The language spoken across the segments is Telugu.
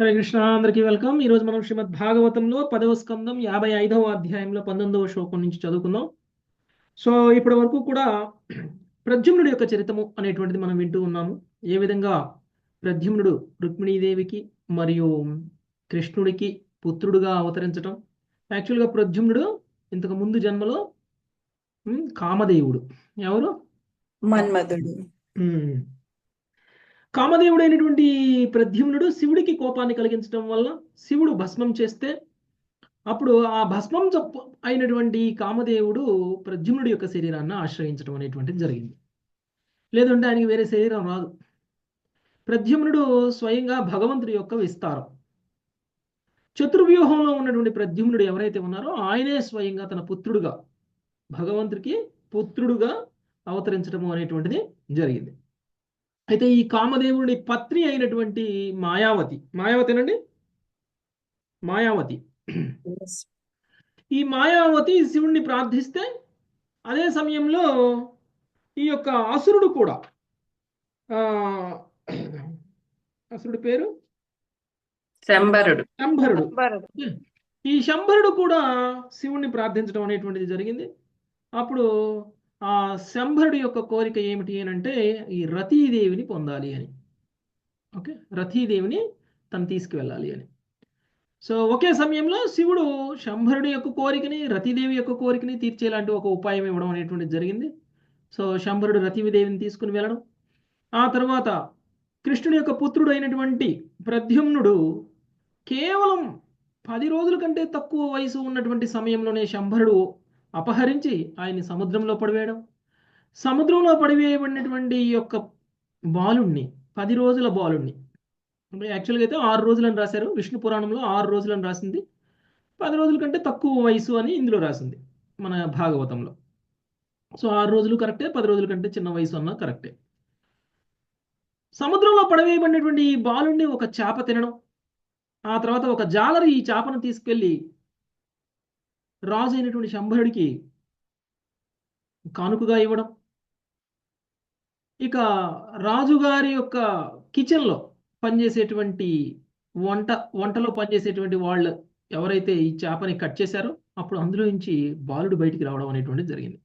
హరే కృష్ణ, అందరికీ వెల్కమ్. ఈ రోజు మనం శ్రీమద్ భాగవతంలో 10వ స్కందం 55వ అధ్యాయంలో 19వ శ్లోకం నుంచి చదువుకుందాం. సో ఇప్పటి వరకు కూడా ప్రద్యుమ్నుడి యొక్క చరితము అనేటువంటిది మనం వింటూ ఉన్నాము. ఏ విధంగా ప్రద్యుమ్నుడు రుక్మిణీదేవికి మరియు కృష్ణుడికి పుత్రుడుగా అవతరించటం. యాక్చువల్గా ప్రద్యుమ్నుడు ఇంతకు ముందు జన్మలో కామదేవుడు. ఎవరు? మన్మధుడు. ఉమ్, కామదేవుడైనటువంటి ప్రద్యుమ్నుడు శివుడికి కోపాన్ని కలిగించడం వల్ల శివుడు భస్మం చేస్తే అప్పుడు ఆ భస్మం అయినటువంటి కామదేవుడు ప్రద్యుమ్నుడి యొక్క శరీరాన్ని ఆశ్రయించడం అనేటువంటిది జరిగింది. లేదంటే ఆయనకి వేరే శరీరం రాదు. ప్రద్యుమ్నుడు స్వయంగా భగవంతుడి యొక్క విస్తారం. చతుర్వ్యూహంలో ఉన్నటువంటి ప్రద్యుమ్నుడు ఎవరైతే ఉన్నారో ఆయనే స్వయంగా తన పుత్రుడుగా భగవంతుడికి పుత్రుడుగా అవతరించడం అనేటువంటిది జరిగింది. అయితే ఈ కామదేవుడి పత్ని అయినటువంటి మాయావతేనండి, మాయావతి. ఈ మాయావతి శివుణ్ణి ప్రార్థిస్తే అదే సమయంలో ఈ యొక్క అసురుడు కూడా, అసురుడి పేరు శంబరుడు. శంభరుడు. ఈ శంభరుడు కూడా శివుణ్ణి ప్రార్థించడం అనేటువంటిది జరిగింది. అప్పుడు ఆ శంభరుడి యొక్క కోరిక ఏమిటి అని అంటే ఈ రతీదేవిని పొందాలి అని. ఓకే, రతీదేవిని తను తీసుకువెళ్ళాలి అని. సో ఒకే సమయంలో శివుడు శంభరుడి యొక్క కోరికని రతీదేవి యొక్క కోరికని తీర్చేలాంటి ఒక ఉపాయం ఇవ్వడం అనేటువంటిది జరిగింది. సో శంభరుడు రతీదేవిని తీసుకుని వెళ్ళడం, ఆ తర్వాత కృష్ణుడి యొక్క పుత్రుడు అయినటువంటి ప్రద్యుమ్నుడు కేవలం 10 రోజుల కంటే తక్కువ వయసు ఉన్నటువంటి సమయంలోనే శంభరుడు అపహరించి ఆయన్ని సముద్రంలో పడివేయడం. సముద్రంలో పడివేయబడినటువంటి ఈ యొక్క బాలుణ్ణి, 10 రోజుల బాలుణ్ణి, యాక్చువల్గా అయితే 6 రోజులని రాశారు. విష్ణు పురాణంలో 6 రోజులని రాసింది. 10 రోజుల కంటే తక్కువ వయసు అని ఇందులో రాసింది మన భాగవతంలో. సో 6 రోజులు కరెక్టే, 10 రోజుల కంటే చిన్న వయసు అన్నా కరెక్టే. సముద్రంలో పడవేయబడినటువంటి ఈ బాలుణ్ణి ఒక చేప తినడం, ఆ తర్వాత ఒక జాలరి ఈ చేపను తీసుకెళ్లి రాజు అయినటువంటి శంభరుడికి కానుకగా ఇవ్వడం. ఇక రాజుగారి యొక్క కిచెన్లో పనిచేసేటువంటి వంటలో పనిచేసేటువంటి వాళ్ళు ఎవరైతే ఈ చేపని కట్ చేశారో అప్పుడు అందులో నుంచి బాలుడు బయటికి రావడం అనేటువంటిది జరిగింది.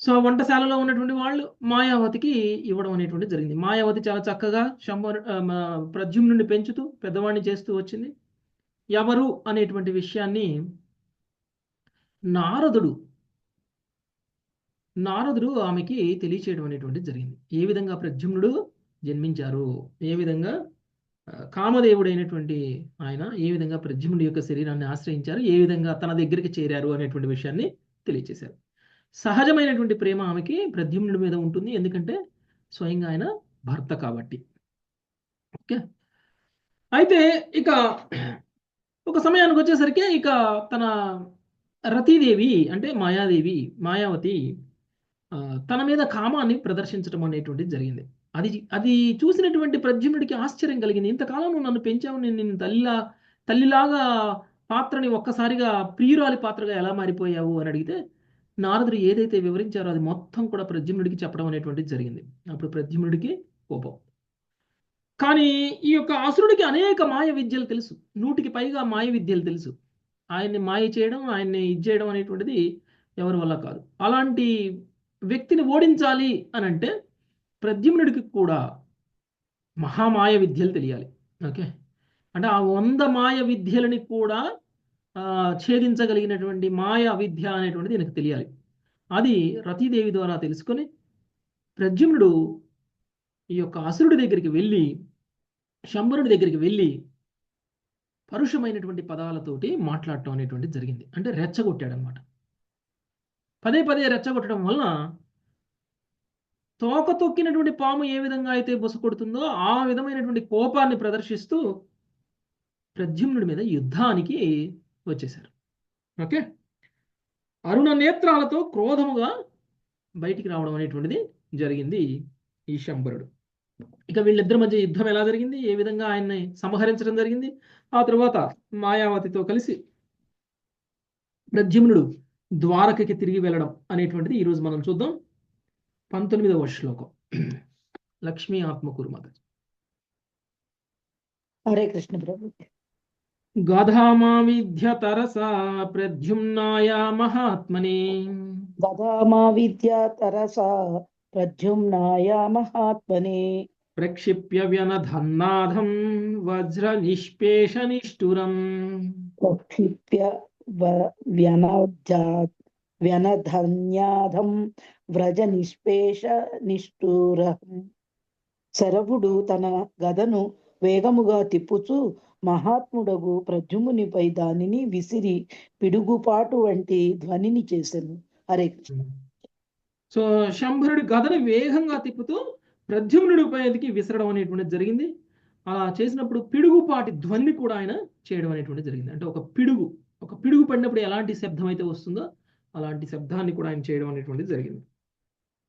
సో వంటశాలలో ఉన్నటువంటి వాళ్ళు మాయావతికి ఇవ్వడం అనేటువంటిది జరిగింది. మాయావతి చాలా చక్కగా ప్రద్యుమ్నుడిని పెంచుతూ పెద్దవాడిని చేస్తూ వచ్చింది. ఎవరు అనేటువంటి విషయాన్ని నారదుడు ఆమెకి తెలియచేయడం అనేటువంటిది జరిగింది. ఏ విధంగా ప్రద్యుమ్నుడు జన్మించారు, ఏ విధంగా కామదేవుడైనటువంటి ఆయన ఏ విధంగా ప్రద్యుమ్నుడి యొక్క శరీరాన్ని ఆశ్రయించారు, ఏ విధంగా తన దగ్గరికి చేరారు అనేటువంటి విషయాన్ని తెలియచేశారు. సహజమైనటువంటి ప్రేమ ఆమెకి ప్రద్యుమ్నుడి మీద ఉంటుంది, ఎందుకంటే స్వయంగా ఆయన భర్త కాబట్టి. ఓకే, అయితే ఇక ఒక సమయానికి వచ్చేసరికి ఇక తన రతీదేవి అంటే మాయావతి తన మీద కామాన్ని ప్రదర్శించడం అనేటువంటిది జరిగింది. అది చూసినటువంటి ప్రద్యుమ్నుడికి ఆశ్చర్యం కలిగింది. ఇంతకాలం నువ్వు నన్ను పెంచావు, నేను నిన్ను తల్లిలాగా పాత్రని ఒక్కసారిగా ప్రియురాలి పాత్రగా ఎలా మారిపోయావు అని అడిగితే నారదుడు ఏదైతే వివరించారో అది మొత్తం కూడా ప్రద్యుమ్నుడికి చెప్పడం అనేటువంటిది జరిగింది. అప్పుడు ప్రద్యుమ్నుడికి కోపం. కానీ ఈ యొక్క అసురుడికి అనేక మాయ విద్యలు తెలుసు, 100కి పైగా మాయ విద్యలు తెలుసు. ఆయన్ని మాయ చేయడం, ఆయన్ని చేయడం అనేటువంటిది ఎవరి వల్ల కాదు. అలాంటి వ్యక్తిని ఓడించాలి అని అంటే ప్రద్యుమ్నుడికి కూడా మహామాయ విద్యలు తెలియాలి. ఓకే, అంటే ఆ 100 మాయ విద్యలని కూడా ఛేదించగలిగినటువంటి మాయ విద్య అనేటువంటిది నాకు తెలియాలి. అది రతీదేవి ద్వారా తెలుసుకొని ప్రద్యుమ్నుడు ఈ యొక్క అసురుడి దగ్గరికి వెళ్ళి శంబరుడి దగ్గరికి వెళ్ళి పరుషమైనటువంటి పదాలతోటి మాట్లాడటం అనేటువంటిది జరిగింది. అంటే రెచ్చగొట్టాడనమాట. పదే రెచ్చగొట్టడం వలన తోక తొక్కినటువంటి పాము ఏ విధంగా అయితే బుసకొడుతుందో ఆ విధమైనటువంటి కోపాన్ని ప్రదర్శిస్తూ ప్రద్యుమ్నుడి మీద యుద్ధానికి వచ్చేశారు. ఓకే, అరుణ నేత్రాలతో క్రోధముగా బయటికి రావడం అనేటువంటిది జరిగింది ఈ శంబరుడు. ఇక వీళ్ళిద్దరి మధ్య యుద్ధం ఎలా జరిగింది, ఏ విధంగా ఆయన్ని సంహరించడం జరిగింది, ఆ తర్వాత మాయావతితో కలిసి ప్రద్యుమ్నుడు ద్వారకకి తిరిగి వెళ్ళడం అనేటువంటిది ఈరోజు మనం చూద్దాం. 19వ శ్లోకం. లక్ష్మీ ఆత్మకూరు మాత. హరే కృష్ణ ప్రభు. గాధామావిధ్య తరసా ప్రద్యుమ్నాయ మహాత్మనే గదామా విద్యా తరసా ప్రద్యుమ్నాయ మహాత్మనే ప్రక్షిప్య వ్యనధన్నాథం వజ్ర నిష్పేష నిష్ఠురం. ప్రక్షిప్య వ్యనధన్యాధం వ్రజ నిష్పేష నిష్ఠూరం. శరభుడు తన గదను వేగముగా తిప్పుచూ మహాత్ముడగు ప్రద్యుమ్నునిపై దానిని విసిరి పిడుగుపాటు వంటి ధ్వనిని చేసెను. హరే కృష్ణ. సో శంభరుడి గదను వేగంగా తిప్పుతూ ప్రద్యుమ్నుడి పైకి విసరడం అనేటువంటిది జరిగింది. అలా చేసినప్పుడు పిడుగుపాటి ధ్వని కూడా ఆయన చేయడం అనేటువంటిది జరిగింది. అంటే ఒక పిడుగు పడినప్పుడు ఎలాంటి శబ్దం అయితే వస్తుందో అలాంటి శబ్దాన్ని కూడా ఆయన చేయడం అనేటువంటిది జరిగింది.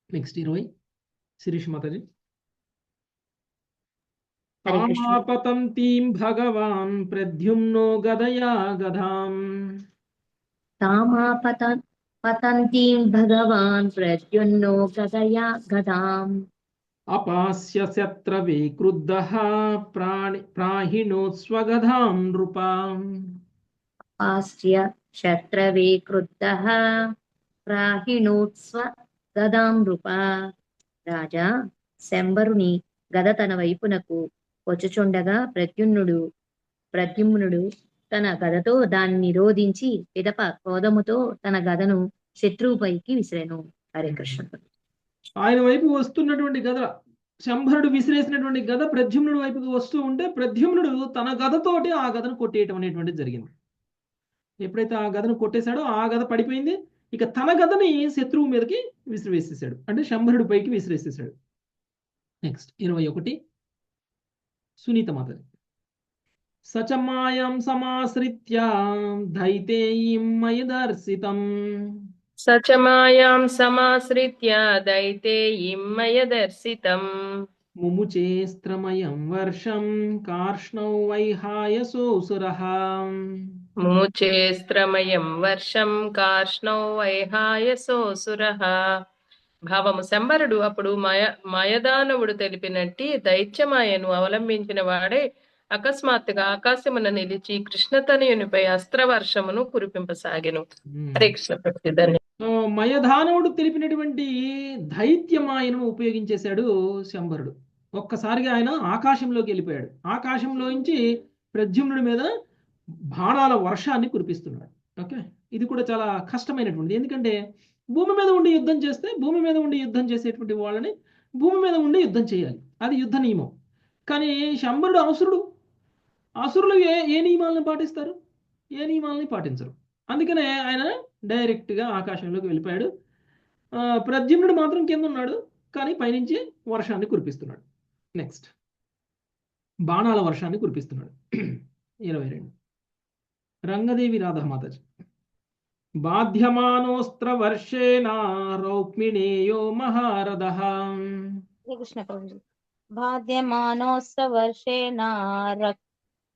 నెక్స్ట్ 20 శిరీష్ మాతాజీ. హరే కృష్ణ. తామాపతంతీం భగవాన్ ప్రద్యుమ్నో గదయా గదాం పతంతీం భగవాన్ ప్రద్యుమ్నో గదయా గదాం అపాస్య శత్రవే క్రుద్ధః ప్రాహిణోత్స్వగధాం నృపాం. ఆస్య శత్రవే క్రుద్ధః ప్రాహిణోత్స్వ గదాం నృప. రాజా, శంబరుని గద తన వైపునకు వచ్చుచుండగా ప్రద్యుమ్నుడు తన గదతో దాన్ని నిరోధించి పిదప క్రోధముతో తన గదను శత్రువుపైకి విసిరెను. హరే కృష్ణ. ఆయన వైపు వస్తున్నటువంటి గద, శంభరుడు విసిరేసినటువంటి గద ప్రద్యుమ్నుడి వైపుకి వస్తూ ఉంటే ప్రద్యుమ్నుడు తన గదతోటి ఆ గదను కొట్టేయటం అనేటువంటిది జరిగింది. ఎప్పుడైతే ఆ గదను కొట్టేశాడో ఆ గద పడిపోయింది. ఇక తన గదని శత్రువు మీదకి విసిరివేసేసాడు, అంటే శంభరుడి పైకి విసిరేసేసాడు. నెక్స్ట్ 21 సునీత మాతది. సచమాయం సమాశ్రిత్య దైతేయీం మయదర్శితం సచమాయాం సమాశ్రిత్య దైతేయీం మయదర్శితం ముముచేస్త్రమయం వర్షం కార్ష్ణౌ వైహాయసోసురః. ముముచేస్త్రమయం వర్షం కార్ష్ణౌ వైహాయసోసురః. భావము శంబరుడు అప్పుడు మయదానవుడు తెలిపినట్టి దైత్యమాయను అవలంబించిన వాడే అకస్మాత్తుగా ఆకాశమున నిలిచి కృష్ణతనయునిపై అస్త్రవర్షమును కురిపింపసాగెను. హరే కృష్ణ భక్తి. మయదానవుడు తెలిపినటువంటి దైత్యమాయను ఉపయోగించేశాడు శంబరుడు. ఒక్కసారిగా ఆయన ఆకాశంలోకి వెళ్ళిపోయాడు. ఆకాశంలోంచి ప్రద్యుమ్నుడి మీద బాణాల వర్షాన్ని కురిపిస్తున్నాడు. ఓకే, ఇది కూడా చాలా కష్టమైనటువంటిది. ఎందుకంటే భూమి మీద ఉండి యుద్ధం చేస్తే భూమి మీద ఉండి యుద్ధం చేసేటువంటి వాళ్ళని భూమి మీద ఉండి యుద్ధం చేయాలి, అది యుద్ధ నియమం. కానీ శంబరుడు అసురులు ఏ నియమాలను పాటిస్తారు? ఏ నియమాలని పాటించరు. అందుకనే ఆయన డైరెక్ట్గా ఆకాశంలోకి వెళ్ళిపోయాడు. ప్రద్యుమ్నుడు మాత్రం కింద ఉన్నాడు, కానీ పైనుంచి వర్షాన్ని కురిపిస్తున్నాడు. నెక్స్ట్ బాణాల వర్షాన్ని కురిపిస్తున్నాడు. 22 రంగదేవి రాధామాతాజీ. బాధ్యమానోస్త్ర వర్షేణ రౌక్మిణేయో మహారథః. శ్రీకృష్ణ ప్రభుజీ. బాధ్యమానోస్త్ర వర్షేణ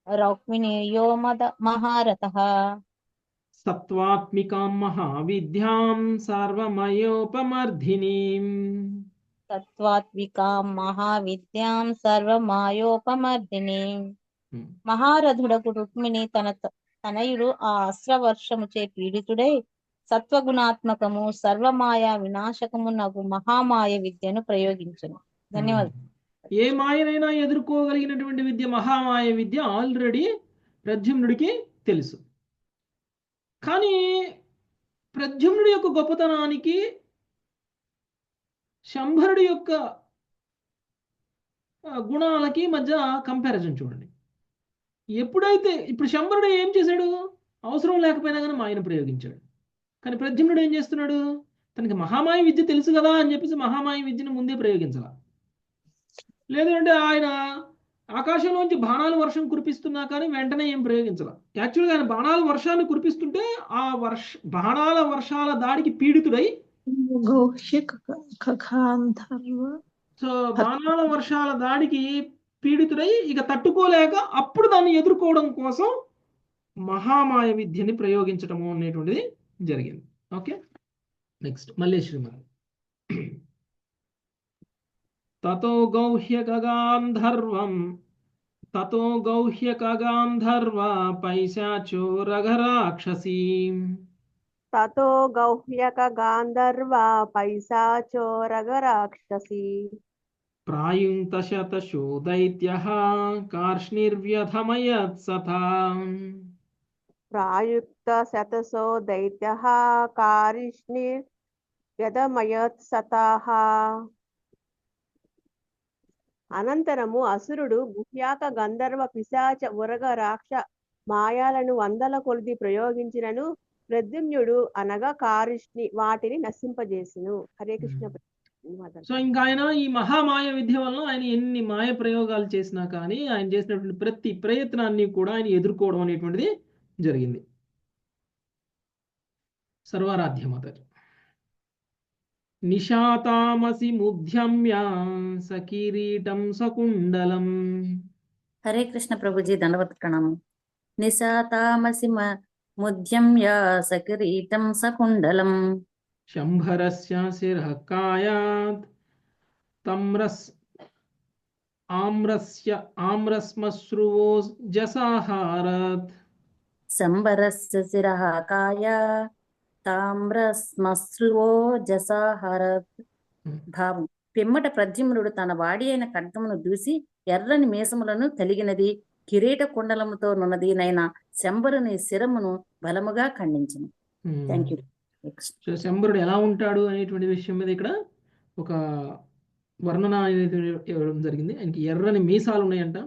రౌక్మిణేయో మహారథః. సత్వాత్మికాం మహావిద్యాం సర్వమయోపమర్ధినీం. తత్వాత్వికాం మహావిద్యాం సర్వమాయోపమర్దినీం. మహారథుడకు రుక్మిణి తనయుడు ఆ అస్త్రవర్షముచే పీడితుడై సత్వగుణాత్మకము సర్వమాయా వినాశకము నగు మహామాయ విద్యను ప్రయోగించును. ధన్యవాదాలు. ఏ మాయనైనా ఎదుర్కోగలిగినటువంటి విద్య మహామాయ విద్య ఆల్రెడీ ప్రద్యుమ్నుడికి తెలుసు. కానీ ప్రద్యుమ్నుడి యొక్క గొప్పతనానికి శంభరుడి యొక్క గుణాలకి మధ్య కంపారిజన్ చూడండి. ఎప్పుడైతే ఇప్పుడు శంభరుడు ఏం చేశాడు? అవసరం లేకపోయినా కానీ మాయను ప్రయోగించాడు. కానీ ప్రద్యుమ్నుడు ఏం చేస్తున్నాడు? తనకి మహామాయ విద్య తెలుసు కదా అని చెప్పేసి మహామాయ విద్యను ముందే ప్రయోగించాల. లేదంటే ఆయన ఆకాశంలోంచి బాణాల వర్షం కురిపిస్తున్నా కానీ వెంటనే ఏం ప్రయోగించాల. యాక్చువల్గా ఆయన బాణాల వర్షాన్ని కురిపిస్తుంటే ఆ బాణాల వర్షాల దాడికి పీడితుడై, సో బాణాల వర్షాల దాడికి పీడితుడై ఇక తట్టుకోలేక అప్పుడు దాన్ని ఎదుర్కోవడం కోసం మహామాయ విద్యని ప్రయోగించటము అనేటువంటిది జరిగింది. Okay, next Malleswari. తతో గౌహ్య గగాంధర్వం తతో గౌహ్యక గాంధర్వ పైశాచో రఘరాక్షసీ తతో గౌహ్యక గాంధర్వ పైశాచోరగరాక్షసి ప్రాయుంక్త శతశో దైత్యః కార్ష్ణిర్వ్యధమయత్సథా ప్రాయుక్త శతసో దైత్యః కారిష్ణిర్యదమయత్సతాః. అనంతరము అసురుడు గుహ్యాక గంధర్వ పిశాచ ఉరగ రాక్ష మాయాలను వందల కొలది ప్రయోగించినను ప్రద్యుమ్నుడు అనగా కారిష్ణి వాటిని నశింపజేసును. హరే కృష్ణ. సో ఇంకా ఆయన ఈ మహామాయ విద్య వల్ల ఆయన ఎన్ని మాయ ప్రయోగాలు చేసినా కానీ ఆయన చేసినటువంటి ప్రతి ప్రయత్నాన్ని కూడా ఆయన ఎదుర్కోవడం అనేటువంటిది జరిగింది. సర్వారాధ్య మాతాజీ. నిశాతామసి ముధ్యమ్య సకిరీటం సకుండలం హరే కృష్ణ ప్రభుజీ, దండవత్ ప్రణామం. నిశాతామసి ముద్యమ్య సకిరీటం సకుండలం శంభరస్య శిరః కాయాత్ తమ్రస్ ఆమ్రస్మశ్రువో జసాహారత్. సంబరస్య శిరః కాయ తామ్రస్మశ్రువో జసాహరత్. భావం: పిమ్మట ప్రద్యుమ్నుడు తన వాడి అయిన ఖడ్గమును దూసి ఎర్రని మీసములను కలిగినది కిరీట కుండలముతో నున్నదినైన శంబరుని శిరమును బలముగా ఖండించును. Thank you. సో శంబరుడు ఎలా ఉంటాడు అనేటువంటి విషయం మీద ఇక్కడ ఒక వర్ణన అనేది ఇవ్వడం జరిగింది. ఆయనకి ఎర్రని మీసాలు ఉన్నాయంట.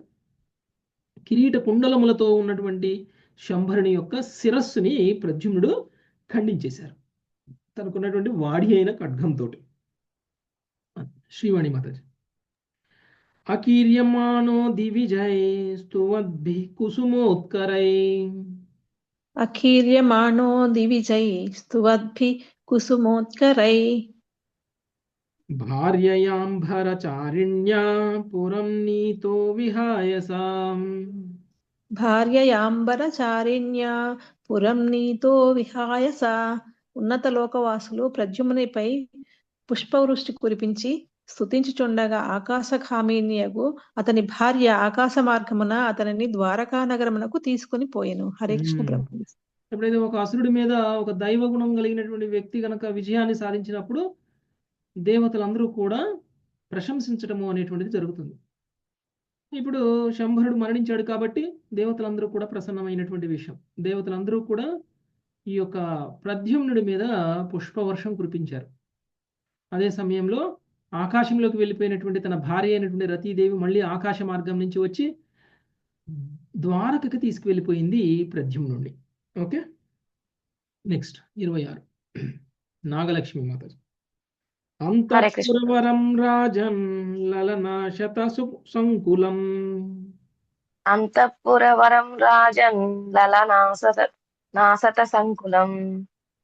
కిరీట కుండలములతో ఉన్నటువంటి శంభరుని యొక్క శిరస్సుని ప్రద్యుమ్నుడు ఖండించేశారు తనకున్నటువంటి వాడి అయిన ఖడ్గంతో. శ్రీవాణి మాతాజీ. అకీర్యమాణో దివిజై స్తువద్భిః కుసుమోత్కరై అకీర్యమాణో దివిజై స్తువద్భిః కుసుమోత్కరై భార్యయాంబరచారిణ్యా పురం నీతో విహాయసాం. భార్యయాంబరచారిణ్యా పురం నీతో విహాయస. ఉన్నత లోకవాసులు ప్రద్యుమ్నునిపై పుష్పవృష్టి కురిపించి స్తుతించుచుండగా ఆకాశకామిన్యగు అతని భార్య ఆకాశ మార్గమున అతనిని ద్వారకా నగరమునకు తీసుకుని పోయెను. హరే కృష్ణ ప్రభు. ఎప్పుడైతే ఒక అసురుడి మీద ఒక దైవ గుణం కలిగినటువంటి వ్యక్తి కనుక విజయాన్ని సాధించినప్పుడు దేవతలందరూ కూడా ప్రశంసించటము అనేటువంటిది జరుగుతుంది. ఇప్పుడు శంభరుడు మరణించాడు కాబట్టి దేవతలందరూ కూడా ప్రసన్నమైనటువంటి విషయం. దేవతలందరూ కూడా ఈ యొక్క ప్రద్యుమ్నుడి మీద పుష్పవర్షం కురిపించారు. అదే సమయంలో ఆకాశంలోకి వెళ్ళిపోయినటువంటి తన భార్య అయినటువంటి రతీదేవి మళ్ళీ ఆకాశ మార్గం నుంచి వచ్చి ద్వారకకి తీసుకువెళ్ళిపోయింది ప్రద్యుమ్నుడిని. Okay, next 26 Nagalakshmi Mataji. అంతఃపురవరం రాజన్ లలనాశత సంకులం అంతఃపురవరం రాజన్ లలనాశత సంకులం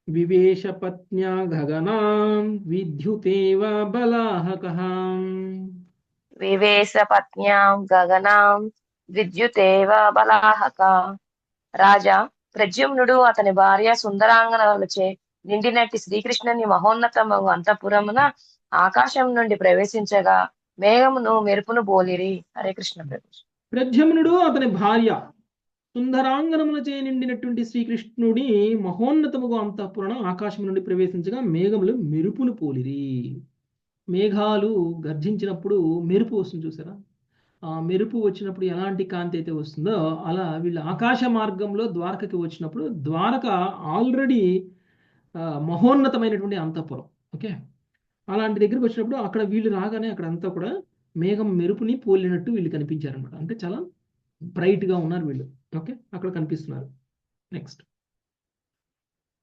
వివేశ పత్న్యా గగనాం విద్యుతేవ బలాహకః. వివేశ పత్న్యాం గగనాం విద్యుతేవ బలాహక. రాజా, ప్రద్యుమ్నుడు అతని భార్య సుందరాంగనలచే నిండినట్టి శ్రీకృష్ణుని మహోన్నతమగు అంతఃపురమున ఆకాశం నుండి ప్రవేశించగా మేఘమును మెరుపును బోలిరి. హరే కృష్ణ ప్రభు. ప్రద్యుమ్నుడు అతని భార్య సుందరాంగనములచే నిండినటువంటి శ్రీకృష్ణుడి మహోన్నతముగు అంతఃపురం ఆకాశం నుండి ప్రవేశించగా మేఘములు మెరుపును పోలిరి. మేఘాలు గర్జించినప్పుడు మెరుపు వస్తుంది చూసారా? ఆ మెరుపు వచ్చినప్పుడు ఎలాంటి కాంతి అయితే వస్తుందో అలా వీళ్ళు ఆకాశ మార్గంలో ద్వారకకి వచ్చినప్పుడు ద్వారక ఆల్రెడీ మహోన్నతమైనటువంటి అంతఃపురం. ఓకే, అలాంటి దగ్గరికి వచ్చినప్పుడు అక్కడ వీళ్ళు రాగానే అక్కడ అంతా కూడా మేఘం మెరుపుని పోలినట్టు వీళ్ళు కనిపించారనమాట. అంటే చాలా బ్రైట్ గా ఉన్నారు వీళ్ళు. ఓకే, అక్కడ కనిపిస్తున్నారు. నెక్స్ట్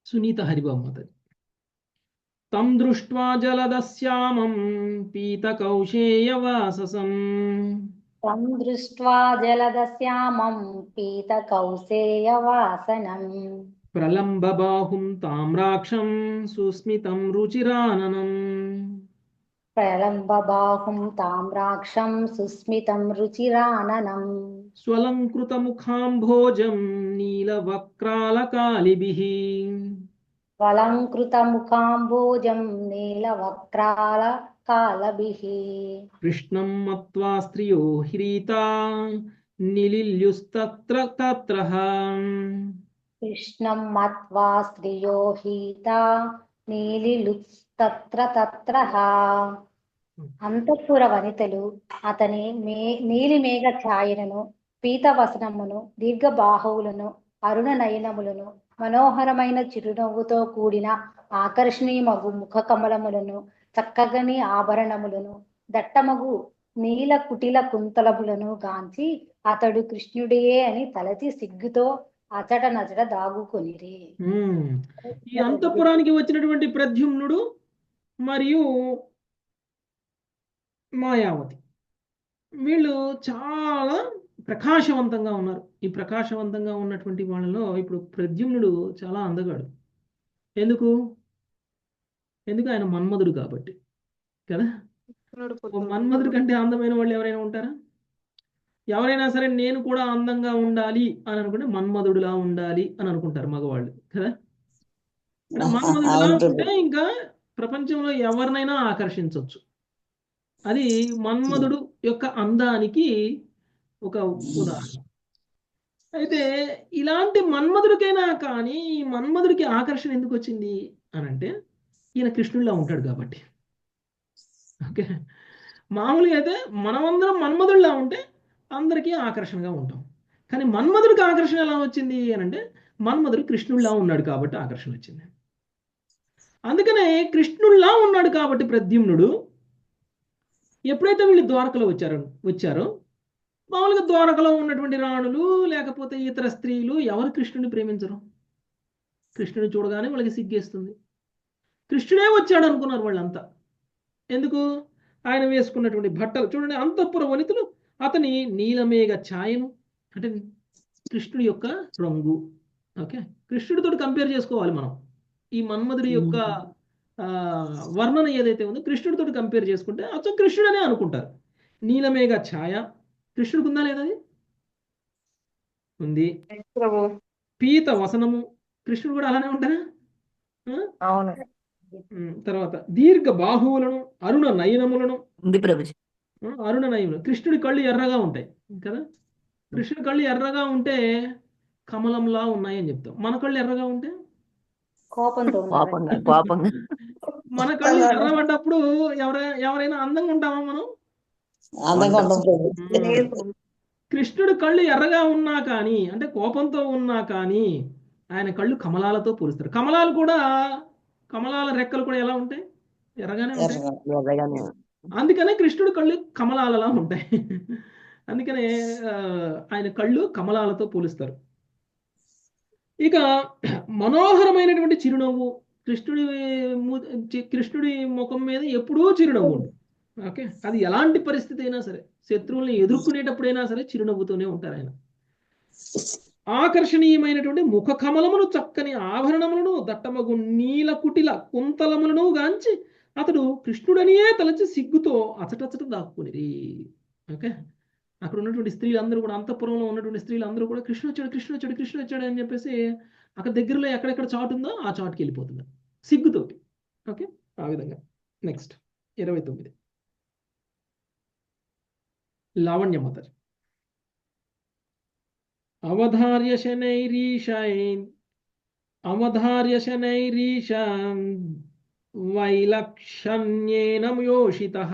సునీత హరిబాబు మాతాజీ. తం దృష్ట్వా జలదశ్యామం పీతకౌశేయవాససం తం దృష్ట్వా జలదశ్యామం పీతకౌశేయవాసనం ప్రలంబబాహుం తామ్రాక్షం సుస్మితం రుచిరాననం. ప్రలంబబాహుం తామ్రాక్షం సుస్మితం రుచిరాననం స్వలంకృతముఖాంభోజం నీలవక్రాలకాలిభిః. స్వలంకృతముఖాంబోజం నీలవక్రాలకాలభిః. కృష్ణం మత్వా స్త్రియో హ్రీతా నిలిల్యుస్తత్ర తత్రః. కృష్ణం మత్వా శ్రియో హీతా నీలిలుస్తత్ర తత్రః. అంతఃపుర వనితలు అతని నీలిమేఘ ఛాయలను, పీతవసనమును, దీర్ఘబాహువులను, అరుణ నయనములను, మనోహరమైన చిరునవ్వుతో కూడిన ఆకర్షణీయమగు ముఖ కమలములను, చక్కగని ఆభరణములను, దట్టమగు నీల కుటిల కుంతలములను గాంచి అతడు కృష్ణుడియే అని తలచి సిగ్గుతో అచట నచట దాగుకొనిరి. ఈ అంతఃపురానికి వచ్చినటువంటి ప్రద్యుమ్నుడు మరియు మాయావతి వీళ్ళు చాలా ప్రకాశవంతంగా ఉన్నారు. ఈ ప్రకాశవంతంగా ఉన్నటువంటి వాళ్ళలో ఇప్పుడు ప్రద్యుమ్నుడు చాలా అందగాడు. ఎందుకు ఆయన మన్మధుడు కాబట్టి కదా. మన్మధుడి కంటే అందమైన వాళ్ళు ఎవరైనా ఉంటారా? ఎవరైనా సరే నేను కూడా అందంగా ఉండాలి అని అనుకుంటే మన్మధుడిలా ఉండాలి అని అనుకుంటారు మగవాళ్ళు కదా. మన్మధుడిలా ఉంటే ఇంకా ప్రపంచంలో ఎవరినైనా ఆకర్షించవచ్చు. అది మన్మధుడు యొక్క అందానికి ఒక ఉదాహరణ. అయితే ఇలాంటి మన్మధుడికైనా కానీ ఈ మన్మధుడికి ఆకర్షణ ఎందుకు వచ్చింది అని అంటే ఈయన కృష్ణుడిలా ఉంటాడు కాబట్టి. ఓకే, మామూలుగా అయితే మనమందరం మన్మధుడిలా ఉంటే అందరికీ ఆకర్షణగా ఉంటాం. కానీ మన్మధుడికి ఆకర్షణ ఎలా వచ్చింది అని అంటే మన్మధుడు కృష్ణుడిలా ఉన్నాడు కాబట్టి ఆకర్షణ వచ్చింది. అందుకనే కృష్ణుడిలా ఉన్నాడు కాబట్టి ప్రద్యుమ్నుడు ఎప్పుడైతే వీళ్ళు ద్వారకలో వచ్చారో మామూలుగా ద్వారకలో ఉన్నటువంటి రాణులు లేకపోతే ఇతర స్త్రీలు ఎవరు కృష్ణుడిని ప్రేమించరు. కృష్ణుడిని చూడగానే వాళ్ళకి సిగ్గేస్తుంది. కృష్ణుడే వచ్చాడు అనుకున్నారు వాళ్ళంతా. ఎందుకు? ఆయన వేసుకున్నటువంటి బట్టలు చూడండి. అంతఃపుర వనితులు అతని నీలమేఘ ఛాయను అంటే కృష్ణుడి యొక్క రంగు. ఓకే, కృష్ణుడితో కంపేర్ చేసుకోవాలి మనం. ఈ మన్మధుడి యొక్క వర్ణన ఏదైతే ఉందో కృష్ణుడితో కంపేర్ చేసుకుంటే అచ్చం కృష్ణుడనే అనుకుంటారు. నీలమేఘ ఛాయ కృష్ణుడికి ఉందా లేదా? ఉంది. పీత వసనము కృష్ణుడు కూడా అలానే ఉంటారా? అవును. తర్వాత దీర్ఘ బాహువులను, అరుణ నయనములను ఉంది ప్రభుజీ. అరుణ నయములు కృష్ణుడి కళ్ళు ఎర్రగా ఉంటాయి కదా. కృష్ణుడి కళ్ళు ఎర్రగా ఉంటే కమలంలా ఉన్నాయని చెప్తాం. మన కళ్ళు ఎర్రగా ఉంటే కోపంతో కోపంగా మన కళ్ళు ఎర్రబడ్డప్పుడు ఎవరైనా అందంగా ఉంటామా మనం? కృష్ణుడి కళ్ళు ఎర్రగా ఉన్నా కానీ అంటే కోపంతో ఉన్నా కానీ ఆయన కళ్ళు కమలాలతో పోలుస్తారు. కమలాలు కూడా కమలాల రెక్కలు కూడా ఎలా ఉంటాయి? ఎర్రగానే ఉంటాయి. అందుకనే కృష్ణుడి కళ్ళు కమలాలలా ఉంటాయి. అందుకనే ఆయన కళ్ళు కమలాలతో పోలుస్తారు. ఇక మనోహరమైనటువంటి చిరునవ్వు కృష్ణుడి ముఖం మీద ఎప్పుడూ చిరునవ్వు ఉంటుంది. ఓకే, అది ఎలాంటి పరిస్థితి అయినా సరే, శత్రువుల్ని ఎదుర్కొనేటప్పుడైనా సరే చిరునవ్వుతోనే ఉంటారు ఆయన. ఆకర్షణీయమైనటువంటి ముఖ కమలమును, చక్కని ఆభరణములను, దట్టమగు నీల కుటిల కుంతలములను గాంచి అతడు కృష్ణుడనియే తలచి సిగ్గుతో అచటచట దాక్కునిరి. ఓకే, అక్కడ ఉన్నటువంటి స్త్రీలందరూ కూడా, అంతఃపురంలో ఉన్నటువంటి స్త్రీలందరూ కూడా కృష్ణుడు వచ్చాడు, కృష్ణుడు వచ్చాడు, కృష్ణుడు వచ్చాడు అని చెప్పేసి అక్కడ దగ్గరలో ఎక్కడెక్కడ చాటు ఉందో ఆ చాటుకి వెళ్ళిపోతున్నారు సిగ్గుతోటి. ఓకే, ఆ విధంగా. నెక్స్ట్ 29 లావణ్యమత. అవధార్య శనైరీశ వైలక్షణ్యేన యోషితః.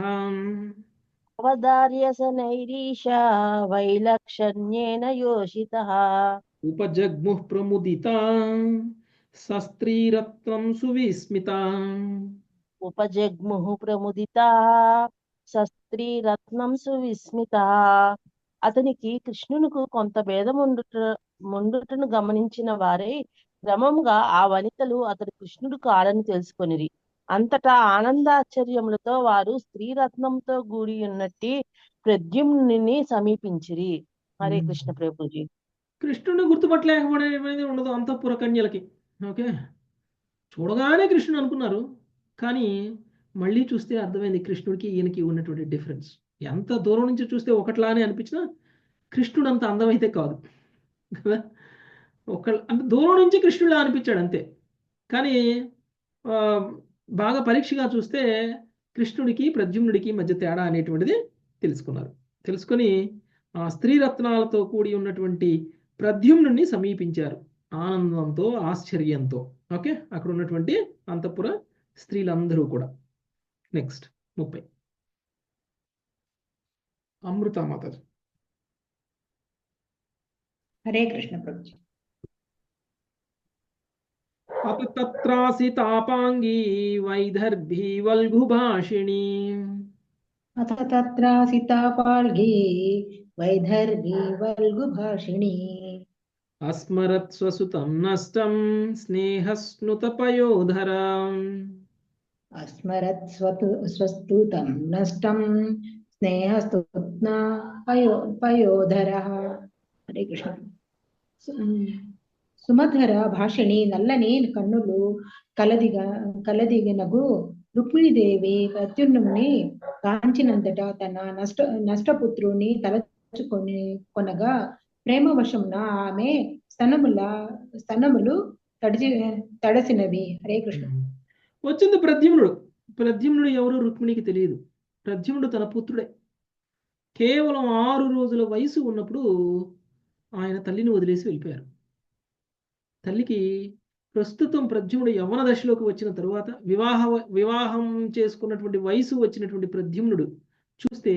అవధార్య శనైరీశ వైలక్షణ్యేన యోషితః. ఉపజగ్ముః ప్రముదితా సస్త్రీరత్నం సువిస్మితా. ఉపజగ్ముః ప్రముదితా సస్త్రీరత్నం సువిస్మితా. అతనికి కృష్ణునికి కొంత భేదం ముందుటను గమనించిన వారే క్రమముగా ఆ వనితలు అతడు కృష్ణుడు కాడని తెలుసుకొనిరి. అంతటా ఆనందాశ్చర్యములతో వారు స్త్రీరత్నంతో కూడి ఉన్నట్టి ప్రద్యుమ్నుని సమీపించిరి. హరే కృష్ణ ప్రభుజీ. కృష్ణుడిని గుర్తుపట్టలేకపోవడం ఉండదు అంతఃపుర కన్యలకి. ఓకే, చూడగానే కృష్ణుడు అనుకున్నారు, కానీ మళ్ళీ చూస్తే అర్థమైంది కృష్ణుడికి ఈయనకి ఉన్నటువంటి డిఫరెన్స్. ఎంత దూరం నుంచి చూస్తే ఒకట్లానే అనిపించినా కృష్ణుడు అంత అందమైతే కాదు కదా. అంత దూరం నుంచి కృష్ణుడిలా అనిపించాడు అంతే. కానీ బాగా పరీక్షగా చూస్తే కృష్ణుడికి ప్రద్యుమ్నుడికి మధ్య తేడా అనేటువంటిది తెలుసుకున్నారు. తెలుసుకొని ఆ స్త్రీరత్నాలతో కూడి ఉన్నటువంటి ప్రద్యుమ్నుని సమీపించారు ఆనందంతో, ఆశ్చర్యంతో. ఓకే, అక్కడ ఉన్నటువంటి అంతఃపుర స్త్రీలందరూ కూడా. నెక్స్ట్ 30. అమృత మాతాజీ. హరే కృష్ణ ప్రభుజీ. అత తత్రాసి తాపాంగీ వైదర్భీ వల్గుభాషిణీ అత తత్రాసి తాపాల్ఘీ వైదర్భీ వల్గుభాషిణీ అస్మరత్ స్వసుతం నష్టం స్నేహస్నుత పయోధరా అస్మరత్ స్వస్తుతం నష్టం స్నేహస్తుత్న పయోధరః. హరే కృష్ణ. సుమధుర భాషిణి నల్లని కన్నులు కలదిగనగు రుక్మిణీదేవి ప్రద్యుమ్నుని కాంచినంతట తన నష్టపుత్రుని కొనగా ప్రేమవశమున ఆమె స్తనములు తడసినవి. హరే కృష్ణ. వచ్చింది ప్రద్యుమ్నుడు. ప్రద్యుమ్నుడు ఎవరు రుక్మిణికి తెలియదు. ప్రద్యుమ్నుడు తన పుత్రుడే. కేవలం 6 రోజుల వయసు ఉన్నప్పుడు ఆయన తల్లిని వదిలేసి వెళ్ళిపోయారు. తల్లికి ప్రస్తుతం ప్రద్యుమ్నుడు యవ్వన దశలోకి వచ్చిన తరువాత వివాహం చేసుకున్నటువంటి వయసు వచ్చినటువంటి ప్రద్యుమ్నుడు చూస్తే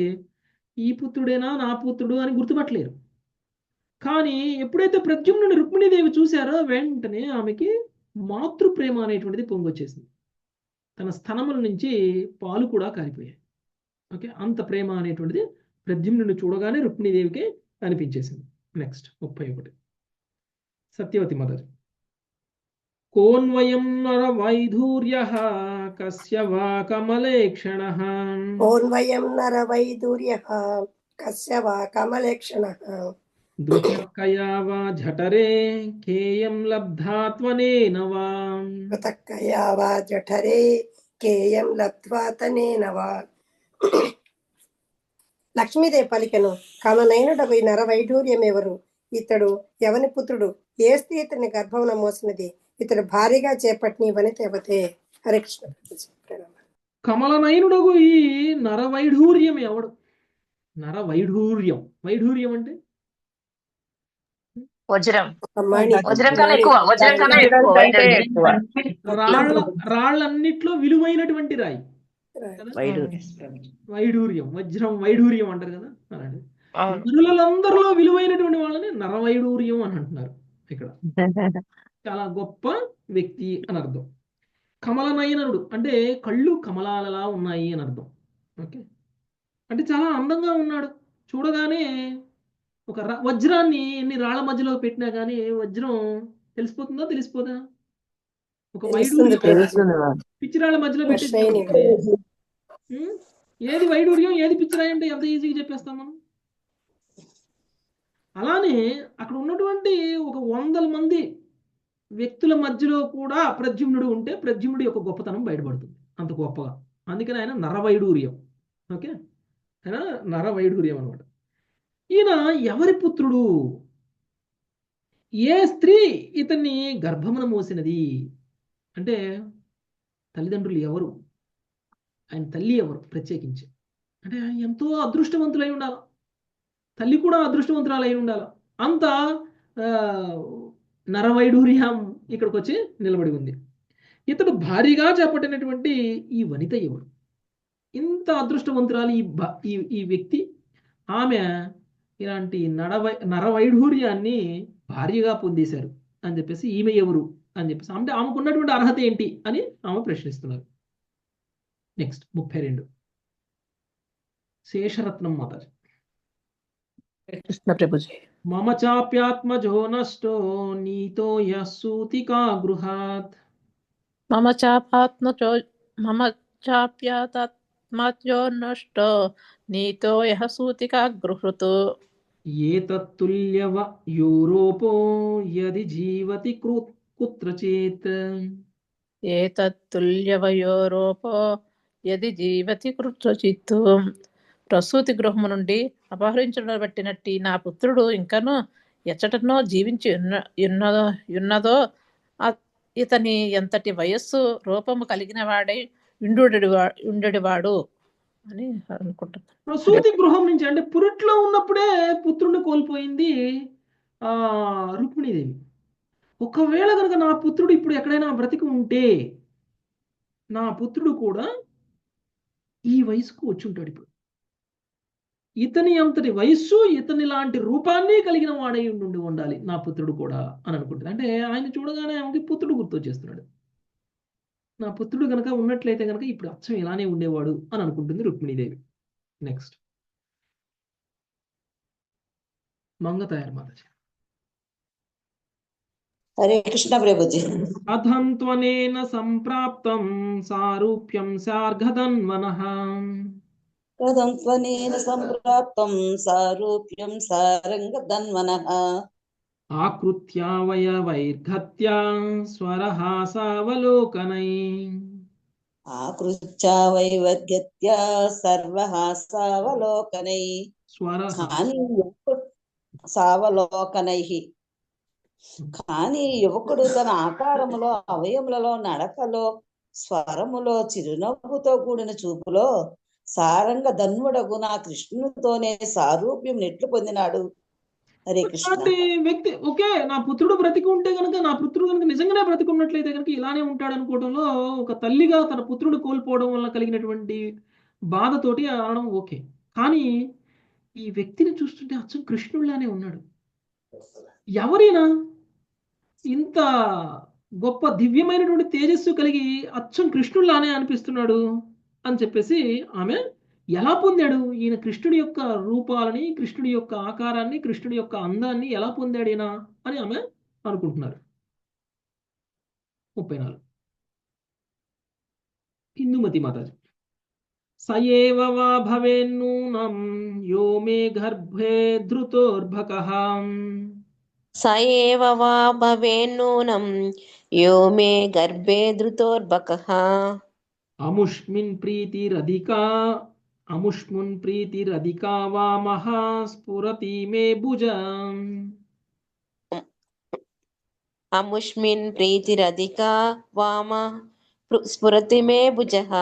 ఈ పుత్రుడేనా నా పుత్రుడు అని గుర్తుపట్టలేరు. కానీ ఎప్పుడైతే ప్రద్యుమ్నుని రుక్మిణీదేవి చూశారో వెంటనే ఆమెకి మాతృప్రేమ అనేటువంటిది పొంగొచ్చేసింది. తన స్తనముల నుంచి పాలు కూడా కారిపోయాయి. ఓకే, అంత ప్రేమ అనేటువంటిది ప్రద్యుమ్నుని చూడగానే రుక్మిణీదేవికి అనిపించేసింది. నెక్స్ట్ 31. సత్యవతి మదర్. కోన్వయం నర వైధూర్యః కస్య వా కమలేక్షణః కోన్వయం నర వైధూర్యః కస్య వా కమలేక్షణః ద్రుతకయా వా జఠరే కేయం లబ్ధ్వా త్వనేన వా కృతక్కయా వా జఠరే కేయం లబ్ధ్వా తనేన వా. లక్ష్మీదేవి పలికెను, కమనైనడవి నర వైఢూర్యం ఎవరు? ఇతడు ఎవని పుత్రుడు? ఏ స్త్రీ ఇతని గర్భమున మోసినది? ఇతడు భారీగా చేపట్టిన వనిత ఎవతే? హరే కృష్ణ. కమలనయనుడగు ఈ నరవైఢూర్యం ఎవడు? నరవైఢూర్యం, వైఢూర్యం అంటే వజ్రం. మణి. వజ్రం కన్నా ఎక్కువ, వజ్రం కన్నా ఎక్కువ, వైఢూర్యం ఎక్కువ. రాళ్ళన్నిట్లో విలువైనటువంటి రాయి వైఢూర్యం. వజ్రం వైఢూర్యం అంటారు కదా. అలాంటి నరులందరిలో విలువైనటువంటి వాళ్ళని నరవైఢూర్యం అని అంటున్నారు. ఇక్కడ చాలా గొప్ప వ్యక్తి అని అర్థం. కమలనయనుడు అంటే కళ్ళు కమలాలలా ఉన్నాయి అని అర్థం. ఓకే, అంటే చాలా అందంగా ఉన్నాడు. చూడగానే ఒక వజ్రాన్ని ఎన్ని రాళ్ల మధ్యలో పెట్టినా కానీ వజ్రం తెలిసిపోతుందా తెలిసిపోదా? ఒక వైఢూర్యం పిచ్చిరాళ్ల మధ్యలో పెట్టి ఏది వైఢూర్యం ఏది పిచ్చిరాయి అంటే ఎంత ఈజీగా చెప్పేస్తాం మనం. అలానే అక్కడ ఉన్నటువంటి ఒక 100 మంది వ్యక్తుల మధ్యలో కూడా ప్రద్యుమ్నుడు ఉంటే ప్రద్యుమ్నుడి యొక్క గొప్పతనం బయటపడుతుంది అంత గొప్పగా. అందుకని ఆయన నరవైఢూర్యం. ఓకే, ఆయన నరవైఢూర్యం అనమాట. ఈయన ఎవరి పుత్రుడు? ఏ స్త్రీ ఇతన్ని గర్భమున మోసినది అంటే తల్లిదండ్రులు ఎవరు? ఆయన తల్లి ఎవరు ప్రత్యేకించి అంటే ఎంతో అదృష్టవంతులై ఉండాలి. తల్లి కూడా అదృష్టవంతురాలై ఉండాలి. అంత నరవైఢూర్యం ఇక్కడికి వచ్చి నిలబడి ఉంది. ఇతడు భారీగా చేపట్టినటువంటి ఈ వనిత ఎవరు? ఇంత అదృష్టవంతురాలు ఈ వ్యక్తి. ఆమె ఇలాంటి నరవైఢూర్యాన్ని భార్యగా పొందేశారు అని చెప్పేసి ఈమె ఎవరు అని చెప్పేసి అంటే ఆమెకు ఉన్నటువంటి అర్హత ఏంటి అని ఆమె ప్రశ్నిస్తున్నారు. నెక్స్ట్ 32. శేషరత్నం మాతాజీ. కృష్ణ ప్రభుజీ. మమ చాప్యాత్మజో నష్టో నీతో యసూతికా గృహాత్ మమ చాప్యాత్మజో నష్టో నీతో యః సూతికా గృహృత్ ఏతత్తుల్యవ యూరోపో యది జీవతి కుత్రచిత్ ఏతత్తుల్యవయోరోపో యది జీవతి కుత్రచిత్. ప్రసూతి గృహము నుండి అపహరించబట్టినట్టి నా పుత్రుడు ఇంకను ఎచ్చటనో జీవించి ఉన్నదో ఇతని ఎంతటి వయస్సు రూపము కలిగిన వాడై ఉండేవాడు. అని అనుకుంటున్నాను. ప్రసూతి గృహం నుంచి అంటే పురిట్లో ఉన్నప్పుడే పుత్రుడిని కోల్పోయింది రుక్మిణీదేవి. ఒకవేళ కనుక నా పుత్రుడు ఇప్పుడు ఎక్కడైనా బ్రతికి ఉంటే నా పుత్రుడు కూడా ఈ వయసుకు వచ్చి ఉంటాడు. ఇప్పుడు ఇతని అంతటి వయస్సు, ఇతని లాంటి రూపాన్ని కలిగిన వాడై ఉండి ఉండాలి నా పుత్రుడు కూడా అని అనుకుంటుంది. అంటే ఆయన చూడగానే ఆమెకి పుత్రుడు గుర్తొచ్చేస్తున్నాడు. నా పుత్రుడు కనుక ఉన్నట్లయితే కనుక ఇప్పుడు అచ్చం ఇలానే ఉండేవాడు అని అనుకుంటుంది రుక్మిణీదేవి. నెక్స్ట్ మంగతాయారు మాతాజీ. హరే కృష్ణ ప్రభుజీ. అధంత్వనేన సంప్రాప్తం సారూప్యం సార్గధన్వనః కదంత్వనేన సంప్రాప్తం సారూప్యం సారంగధన్వనః ఆకృత్యావయవైర్ఘత్యా స్వరహాసావలోకనై ఆకృత్యావైవర్గత్యా సర్వహాసావలోకనై సావలోకనైః. కానీ యువకుడు తన ఆకారములో, అవయములలో, నడకలో, స్వరములో, చిరునవ్వుతో కూడిన చూపులో సారంగ ధన్వుడగు నా కృష్ణునితోనే సారూప్యం నెట్లు పొందినాడు. హరే కృష్ణ. వ్యక్తి ఓకే, నా పుత్రుడు బ్రతికి ఉంటే కనుక, నా పుత్రుడు కనుక నిజంగానే బ్రతికి ఉన్నట్లయితే కనుక ఇలానే ఉంటాడు అనుకోవడంలో, ఒక తల్లిగా తన పుత్రుడు కోల్పోవడం వల్ల కలిగినటువంటి బాధతోటి అనడం ఓకే. కానీ ఈ వ్యక్తిని చూస్తుంటే అచ్చం కృష్ణుడిలానే ఉన్నాడు. ఎవరైనా ఇంత గొప్ప దివ్యమైనటువంటి తేజస్సు కలిగి అచ్చం కృష్ణుడిలానే అనిపిస్తున్నాడు అని చెప్పేసి ఆమె ఎలా పొందాడు ఈయన కృష్ణుడి యొక్క రూపాలని, కృష్ణుడి యొక్క ఆకారాన్ని, కృష్ణుడి యొక్క అందాన్ని ఎలా పొందాడు ఈయన అని ఆమె అనుకుంటున్నారు. 34 ఇందుమతి మాతాజీ. సయేవ వా భవేన్నూనం యో మే గర్భే ధృతోర్భకః సయేవ వా భవేన్నూనం యో మే గర్భే ధృతోర్భకః అముష్మిన్ ప్రీతిరధికా వా మహా స్ఫురతి మే భుజం అముష్మిన్ ప్రీతిరధికా వామ స్ఫురతి మే భుజః.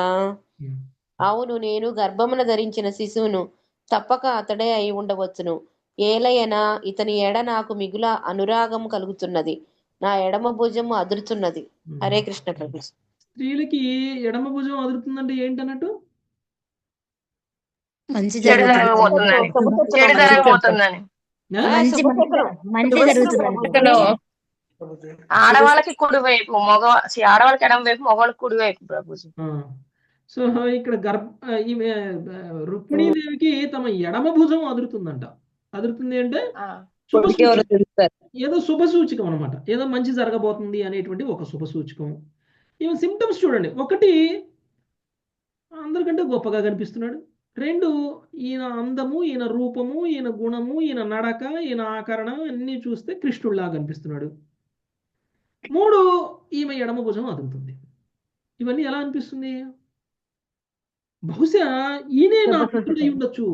అవును, నేను గర్భమున ధరించిన శిశువును, తప్పక అతడే అయి ఉండవచ్చును. ఏలయనా ఇతని ఎడ నాకు మిగుల అనురాగం కలుగుతున్నది, నా ఎడమ భుజము అదురుతున్నది. హరే కృష్ణ ప్రభు. స్త్రీలకి ఎడమ భుజం అదురుతుందంటే ఏంటన్నట్టు? మంచి ఆడవాళ్ళకి కుడివైపు, ఆడవాళ్ళకి ఎడమ వైపు, మగవాళ్ళకి కుడివైపు ప్రభుజీ. సో ఇక్కడ ఈమె రుక్మిణీదేవికి తమ ఎడమ భుజం అదురుతుందంట. అదురుతుంది అంటే ఏదో శుభ సూచకం అనమాట, ఏదో మంచి జరగబోతుంది అనేటువంటి ఒక శుభ సూచకం. ఈమె సిమ్టమ్స్ చూడండి. ఒకటి, అందరికంటే గొప్పగా కనిపిస్తున్నాడు. 2, ఈయన అందము, ఈయన రూపము, ఈయన గుణము, ఈయన నడక, ఈయన ఆకరణం అన్నీ చూస్తే కృష్ణుడిలా కనిపిస్తున్నాడు. 3, ఈమె ఎడమ భుజం అదురుతుంది. ఇవన్నీ ఎలా అనిపిస్తుంది? బహుశా ఈయనే నా పుత్రుడు అయి ఉండొచ్చు,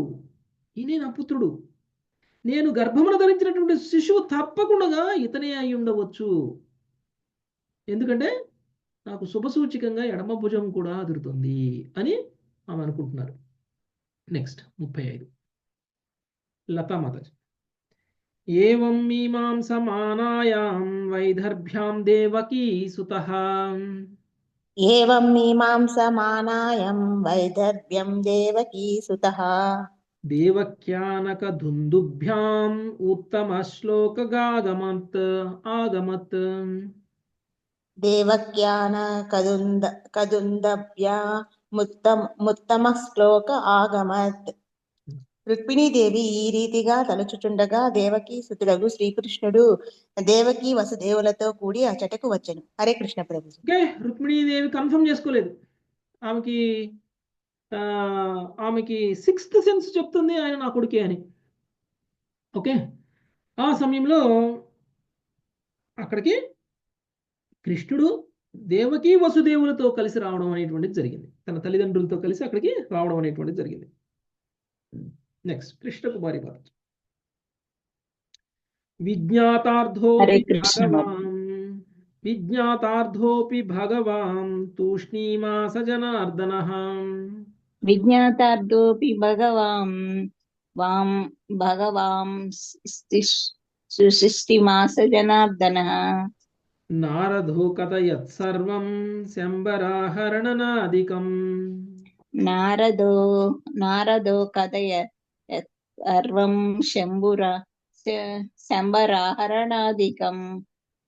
ఈయనే నా పుత్రుడు, నేను గర్భమున ధరించినటువంటి శిశువు తప్పకుండా ఇతనే అయి ఉండవచ్చు, ఎందుకంటే నాకు శుభసూచికంగా ఎడమ భుజం కూడా అదురుతుంది అని ఆమె అనుకుంటున్నారు. నెక్స్ట్ 35 లతామాతాజీ. ఏవం మీమాంసమానాయాం వైదర్భ్యాం దేవకీ సుతః ఏవం మీమాంసమానాయం వైదర్భ్యం దేవకీ సుతః దేవక్యానక దుందుభ్యాం ఉత్తమ శ్లోకగాగమత్ ఆగమత్ దేవక్యాన కదుందభ్యా ముత్తమ శ్లోక ఆగమత్. రుక్మిణీదేవి ఈ రీతిగా తలచుచుండగా దేవకీ సుతుడగు శ్రీకృష్ణుడు దేవకీ వసుదేవులతో కూడి ఆ చెటకు వచ్చెను. హరే కృష్ణ ప్రభు. ఓకే, రుక్మిణీదేవి కన్ఫర్మ్ చేసుకోలేదు. ఆమెకి 6th సెన్స్ చెప్తుంది ఆయన నా కొడుకే అని. ఓకే, ఆ సమయంలో అక్కడికి కృష్ణుడు దేవకీ వసుదేవులతో కలిసి రావడం అనేటువంటిది జరిగింది. తన తల్లిదండ్రులతో కలిసి అక్కడికి రావడం అనేటువంటిది జరిగింది. నెక్స్ట్ కృష్ణ కుమారి భారత్. విజ్ఞాతార్థోపి భగవాన్ తూష్ణీమాస జనార్దనః విజ్ఞాతార్థోపి భగవాం సుశిష్టిమాస జనార్దన. నారదో కథయత్ సర్వం శంబరాహరణనాదికం. నారదో కథయ సర్వం శంబరాహరణాదికం.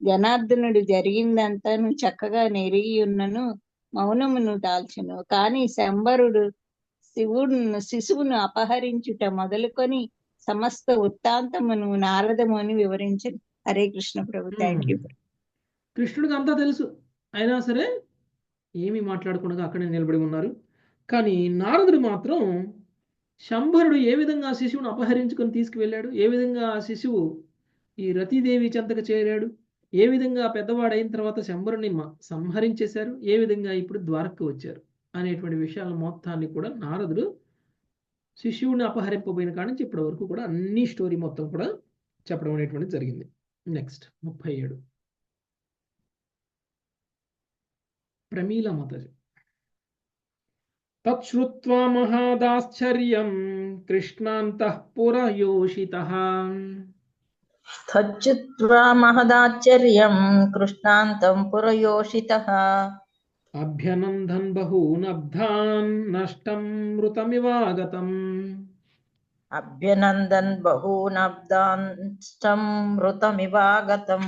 జనార్దనుడు జరిగిందంతను చక్కగా నెరిగి ఉన్నను మౌనమును దాల్చెను. కాని శంబరుడు శిశువును అపహరించుట మొదలుకొని సమస్త వృత్తాంతమును నారదముని వివరించను. హరే కృష్ణ ప్రభు. Thank you. కృష్ణుడికి అంతా తెలుసు, అయినా సరే ఏమీ మాట్లాడకుండా అక్కడే నిలబడి ఉన్నారు. కానీ నారదుడు మాత్రం శంబరుడు ఏ విధంగా ఆ శిశువును అపహరించుకొని తీసుకువెళ్ళాడు, ఏ విధంగా ఆ శిశువు ఈ రతీదేవి చెంతకు చేరాడు, ఏ విధంగా పెద్దవాడైన తర్వాత శంబరుని సంహరించేశారు, ఏ విధంగా ఇప్పుడు ద్వారకకు వచ్చారు అనేటువంటి విషయాల మొత్తాన్ని కూడా నారదుడు శిశువుని అపహరింపబోయిన కాడి నుంచి ఇప్పటి వరకు కూడా అన్ని స్టోరీ మొత్తం కూడా చెప్పడం అనేటువంటిది జరిగింది. నెక్స్ట్ 37 ప్రమీల మాతాజీ. తచ్శ్రుత్వా మహాదాశ్చర్యం కృష్ణాంతః పురయోషితః. తచ్చుత్వా మహదాశ్చర్యం కృష్ణాంతం పురయోషితః. అభ్యనందన్ బహూనబ్ధాన్ నష్టం మృతమివాగతం. అభ్యనందన్ బహూనబ్ధాన్ నష్టం మృతమివాగతం.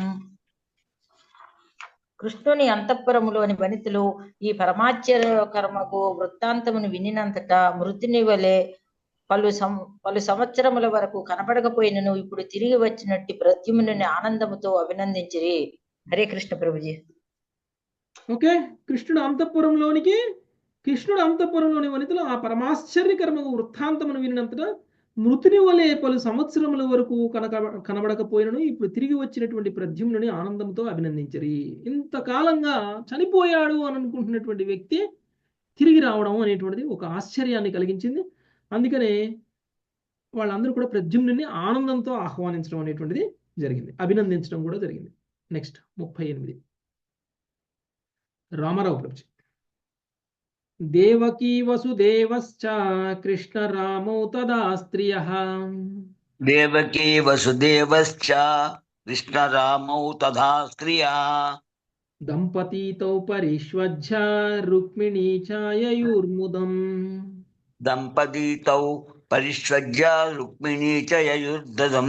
కృష్ణుని అంతఃపురములోని వనితులు ఈ పరమాశ్చర్యకరమగు వృత్తాంతమును వినినంతటా మృతుని వలె పలు సంవత్సరముల వరకు కనపడకపోయినను ఇప్పుడు తిరిగి వచ్చినట్టు ప్రద్యుమ్నుని ఆనందముతో అభినందించిరి. హరే కృష్ణ ప్రభుజీ. ఓకే, కృష్ణుడు అంతఃపురంలోని వనితలు ఆ పరమాశ్చర్యకరమగు వృత్తాంతమును వినినంతటా మృతుని వలె పలు సంవత్సరముల వరకు కనబడకపోయినను ఇప్పుడు తిరిగి వచ్చినటువంటి ప్రద్యుమ్నుని ఆనందంతో అభినందించరి. ఇంతకాలంగా చనిపోయాడు అని అనుకుంటున్నటువంటి వ్యక్తి తిరిగి రావడం అనేటువంటిది ఒక ఆశ్చర్యాన్ని కలిగించింది. అందుకనే వాళ్ళందరూ కూడా ప్రద్యుమ్నుని ఆనందంతో ఆహ్వానించడం అనేటువంటిది జరిగింది, అభినందించడం కూడా జరిగింది. నెక్స్ట్ 38 రామారావు ప్రభుజీ. దేవకీ వసుదేవశ్చ కృష్ణ రామౌ తదా స్త్రియః. దేవకీ వసుదేవశ్చ కృష్ణ రామౌ తథా స్త్రియః. దంపతీతౌ పరిష్వజ్య రుక్మిణీ చాయయుర్ముదం. దంపతీతౌ పరిష్వజ్య రుక్మిణీ చ యయుర్దదం.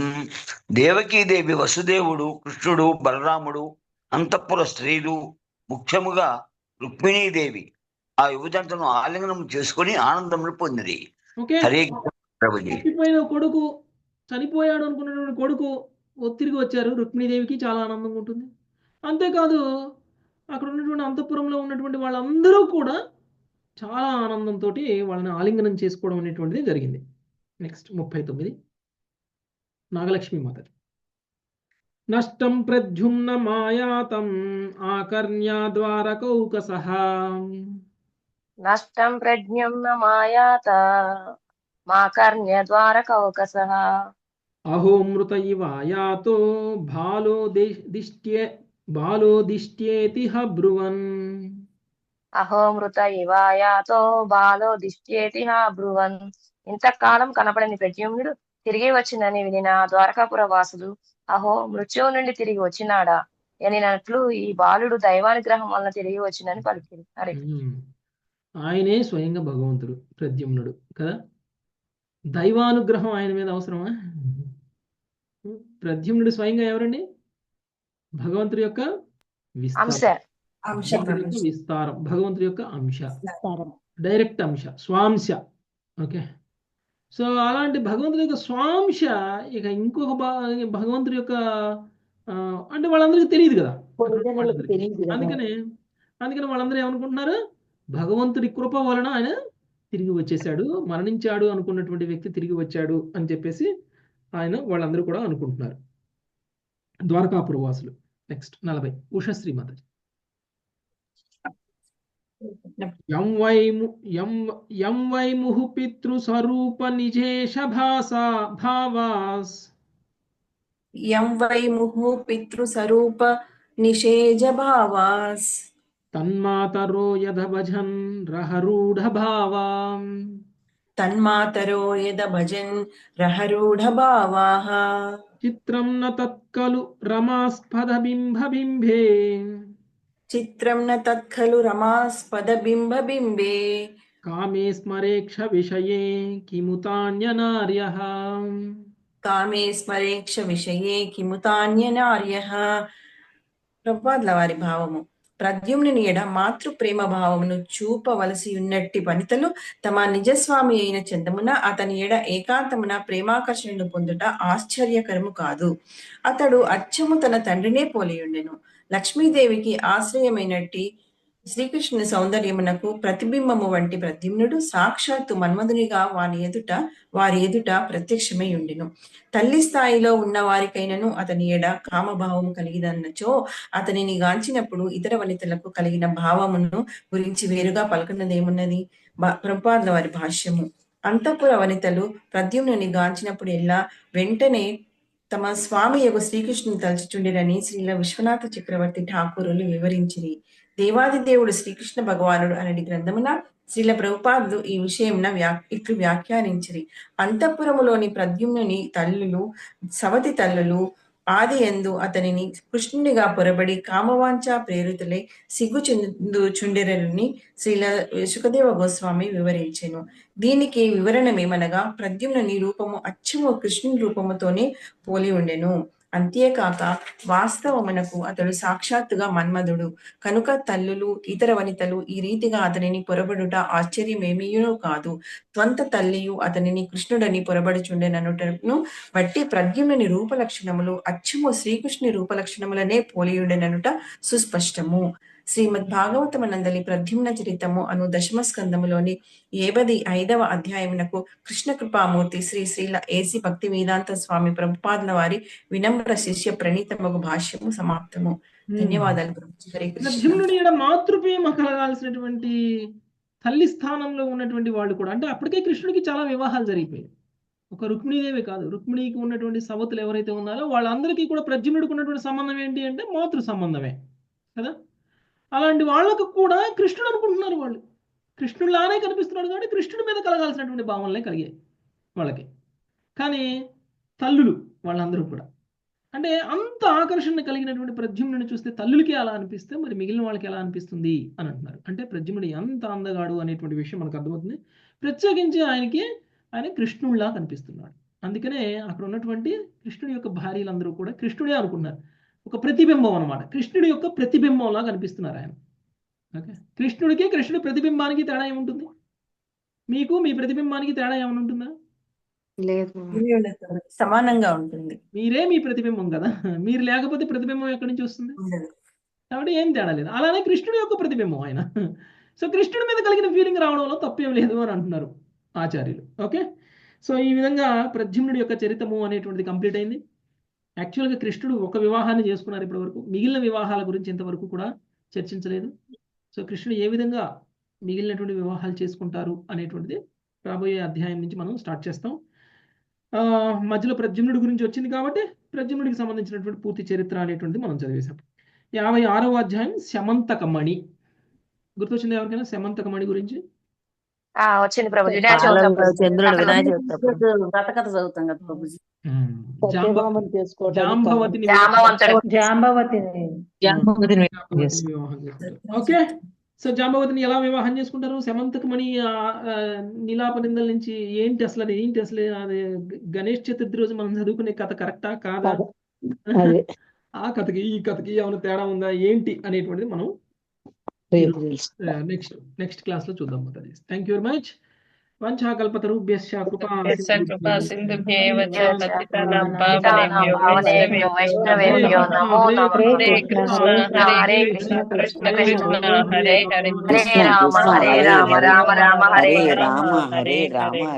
దేవకీదేవి, వసుదేవుడు, కృష్ణుడు, బలరాముడు, అంతఃపుర స్త్రీలు, ముఖ్యముగా రుక్మిణీదేవి ఆ యువజంటను ఆలింగనం చేసుకుని ఆనందములు పొందింది. హరే ప్రభుజీ. చనిపోయాడు అనుకున్నటువంటి కొడుకు తిరిగి వచ్చారు. రుక్మిణీదేవికి చాలా ఆనందంగా ఉంటుంది. అంతేకాదు అక్కడ ఉన్నటువంటి అంతఃపురంలో ఉన్నటువంటి వాళ్ళందరూ కూడా చాలా ఆనందంతో వాళ్ళని ఆలింగనం చేసుకోవడం అనేటువంటిది జరిగింది. నెక్స్ట్ 39 నాగలక్ష్మి మాత. నష్టం ప్రద్యుమ్న మాయాతం ఆకర్ణ్యా ద్వారకౌకసః. నష్టం ప్రజ్ఞమ్న మాయాత మాకర్ణ్య ద్వారకౌకసః. అహోమృత ఇవాయాతో బాలోదిష్ట్యేతి బ్రువన్. అహోమృత ఇవాయాతో బాలోదిష్ట్యేతి బ్రువన్. ఇంతకాలం కనపడని ప్రద్యుమ్నుడు తిరిగి వచ్చిందని వినిన ద్వారకాపుర వాసులు అహో మృత్యువు నుండి తిరిగి వచ్చినాడా అనినట్లు ఈ బాలుడు దైవానుగ్రహం వలన తిరిగి వచ్చిందని పలికింది. హరే ఆయనే స్వయంగా భగవంతుడు ప్రద్యుమ్నుడు కదా. దైవానుగ్రహం ఆయన మీద అవసరమా? ప్రద్యుమ్నుడు స్వయంగా ఎవరండి? భగవంతుడి యొక్క విస్తారం, భగవంతుడి యొక్క అంశ, డైరెక్ట్ అంశ, స్వాంశ. ఓకే, సో అలాంటి భగవంతుడి యొక్క స్వాంశ ఇక ఇంకొక భగవంతుడి యొక్క అంటే వాళ్ళందరికీ తెలియదు కదా. అందుకని వాళ్ళందరూ ఏమనుకుంటున్నారు? భగవంతుడి కృప వలన ఆయన తిరిగి వచ్చేసాడు, మరణించాడు అనుకున్నటువంటి వ్యక్తి తిరిగి వచ్చాడు అని చెప్పేసి వాళ్ళందరూ కూడా అనుకుంటున్నారు, ద్వారకాపుర వాసులు. Next 40 Ushasri Mata. M why ముహు పితృ స్వరూప నిజేష భావాస్. యం వై ముహు పితృ స్వరూప నిషేజ భావాస్. తన్మాతరో యథ భజన్ రహరూఢ భావాం తన్మాతరో యద భజన్ రహరూఢ భావాః చిత్రం న తత్కలు రమాస్పద బింబ బింబే చిత్రం న తత్ఖలు రమాస్పద బింబ బింబే కామే స్మరేక్ష విషయే కిముతాన్యనార్యః కామే స్మరేక్ష విషయే కిముతాన్యనార్యః. ప్రభుపాదుల వారి భావము: ప్రద్యుమ్నుని ఎడ మాతృ ప్రేమ భావమును చూపవలసి ఉన్నట్టి వనితలు తమ నిజస్వామి అయిన చందమున అతని ఎడ ఏకాంతమున ప్రేమాకర్షణను పొందుట ఆశ్చర్యకరము కాదు. అతడు అచ్చము తన తండ్రినే పోలియుండెను. లక్ష్మీదేవికి ఆశ్రయమైనట్టి శ్రీకృష్ణుని సౌందర్యమునకు ప్రతిబింబము వంటి ప్రద్యుమ్నుడు సాక్షాత్తు మన్మధునిగా వారి ఎదుట ప్రత్యక్షమై ఉండెను. తల్లి స్థాయిలో ఉన్న వారికైనను అతని ఎడ కామభావము కలిగినచో అతనిని గాంచినప్పుడు ఇతర వనితలకు కలిగిన భావమును గురించి వేరుగా పలకనదేమున్నది? ప్రభుపాదుల వారి భాష్యము: అంతఃపుర వనితలు ప్రద్యుమ్నుని గాంచినప్పుడు ఎల్లా వెంటనే తమ స్వామి యొక్క శ్రీకృష్ణుని తలచుచుండిరని శ్రీల విశ్వనాథ చక్రవర్తి ఠాకూరులు వివరించిరి. దేవాది దేవుడు శ్రీకృష్ణ భగవానుడు అనడి గ్రంథమున శ్రీల ప్రభుపాదులు ఈ విషయంన ఇట్లు వ్యాఖ్యానించిరి: అంతఃపురములోని ప్రద్యుమ్నుని తల్లులు సవతి తల్లులు ఆది యందు అతనిని కృష్ణునిగా పొరబడి కామవాంఛ ప్రేరితులై సిగ్గు చుండెరని శ్రీల శుకదేవ గోస్వామి వివరించెను. దీనికి వివరణమేమనగా ప్రద్యుమ్నుని రూపము అచ్చము కృష్ణుని రూపముతోనే పోలి ఉండెను. అంతేకాక వాస్తవమునకు అతడు సాక్షాత్తుగా మన్మధుడు కనుక తల్లులు ఇతర వనితలు ఈ రీతిగా అతనిని పొరబడుట ఆశ్చర్యమేమీయూ కాదు. స్వంత తల్లియు అతనిని కృష్ణుడని పొరబడుచుండెననుటను బట్టి ప్రద్యుమ్నుని రూపలక్షణములు అచ్చము శ్రీకృష్ణుని రూపలక్షణములనే పోలియుండెననుట సుస్పష్టము. శ్రీమద్ భాగవతమనందలి ప్రద్యుమ్న చరితము అను దశమ స్కందములోని 75వ అధ్యాయమునకు కృష్ణ కృపామూర్తి శ్రీల ఏసి భక్తి వేదాంత స్వామి ప్రభుపాదుల వారి వినమ్ర శిష్య ప్రణీతమగు భాష్యము సమాప్తము. ధన్యవాదాలు. ప్రద్యుమ్నుడి ఎడ మాతృప్రేమ కలగాల్సినటువంటి తల్లి స్థానంలో ఉన్నటువంటి వాళ్ళు కూడా, అంటే అప్పటికే కృష్ణుడికి చాలా వివాహాలు జరిగిపోయాయి. ఒక రుక్మిణీదేవి కాదు, రుక్మిణికి ఉన్నటువంటి సవతులు ఎవరైతే ఉన్నారో వాళ్ళందరికీ కూడా ప్రద్యుమ్నుడికి ఉన్నటువంటి సంబంధం ఏంటి అంటే మాతృ సంబంధమే కదా. అలాంటి వాళ్ళకు కూడా కృష్ణుడు అనుకుంటున్నారు. వాళ్ళు కృష్ణుడిలానే కనిపిస్తున్నాడు కాబట్టి కృష్ణుడి మీద కలగాల్సినటువంటి భావనలే కలిగాయి వాళ్ళకి. కానీ తల్లులు వాళ్ళందరూ కూడా అంటే అంత ఆకర్షణ కలిగినటువంటి ప్రద్యుమ్నుడిని చూస్తే తల్లులకి అలా అనిపిస్తే మరి మిగిలిన వాళ్ళకి ఎలా అనిపిస్తుంది అని అంటున్నారు. అంటే ప్రద్యుమ్నుడు ఎంత అందగాడు అనేటువంటి విషయం మనకు అర్థమవుతుంది. ప్రత్యేకించి ఆయన కృష్ణుడిలా కనిపిస్తున్నాడు. అందుకనే అక్కడ ఉన్నటువంటి కృష్ణుడి యొక్క భార్యలందరూ కూడా కృష్ణుడే అనుకున్నారు. ఒక ప్రతిబింబం అనమాట, కృష్ణుడి యొక్క ప్రతిబింబంలా కనిపిస్తున్నారు ఆయన. ఓకే, కృష్ణుడి ప్రతిబింబానికి తేడా ఏముంటుంది? మీకు మీ ప్రతిబింబానికి తేడా ఏమైనా ఉంటుందా? లేదు, సమానంగా ఉంటుంది. మీరే మీ ప్రతిబింబం కదా, మీరు లేకపోతే ప్రతిబింబం ఎక్కడి నుంచి వస్తుంది? కాబట్టి ఏం తేడా లేదు. అలానే కృష్ణుడి యొక్క ప్రతిబింబం ఆయన. సో కృష్ణుడి మీద కలిగిన ఫీలింగ్ రావడంలో తప్పేం లేదు అని అంటున్నారు ఆచార్యులు. ఓకే, సో ఈ విధంగా ప్రద్యుమ్నుడి యొక్క చరితము అనేటువంటిది కంప్లీట్ అయింది. యాక్చువల్గా కృష్ణుడు ఒక వివాహాన్ని చేసుకున్నారు ఇప్పటి వరకు, మిగిలిన వివాహాల గురించి ఇంతవరకు కూడా చర్చించలేదు. సో కృష్ణుడు ఏ విధంగా మిగిలినటువంటి వివాహాలు చేసుకుంటారు అనేటువంటిది రాబోయే అధ్యాయం నుంచి మనం స్టార్ట్ చేస్తాం. మధ్యలో ప్రద్యుమ్నుడి గురించి వచ్చింది కాబట్టి ప్రద్యుమ్నుడికి సంబంధించినటువంటి పూర్తి చరిత్ర అనేటువంటిది మనం చదివేశాం. 56వ అధ్యాయం శమంతకమణి. గుర్తొచ్చింది ఎవరికైనా శమంతకమణి గురించి? వచ్చింది ప్రభు. వ్రతకథ చదువుతాం కదా ప్రభుజీ. ఓకే, సో జాంబవతిని ఎలా వివాహం చేసుకుంటారు? శమంతకమణి నీలాప నిందల నుంచి ఏంటి అసలు అది గణేష్ చతుర్థి రోజు మనం చదువుకునే కథ కరెక్టా కాదా? ఆ కథకి ఈ కథకి ఏమైనా తేడా ఉందా ఏంటి అనేటువంటిది మనం నెక్స్ట్ క్లాస్ లో చూద్దాం. Thank you very much. వంచాకల్పతరుభ్యశ్చ కృపా సింధుభ్యేవ చ పతితానాం పావనేభ్యో వైష్ణవేభ్యో నమో నమః. హరే కృష్ణ కృష్ణ కృష్ణ హరే హరే, హరే రామ రామ రామ హరే రామ.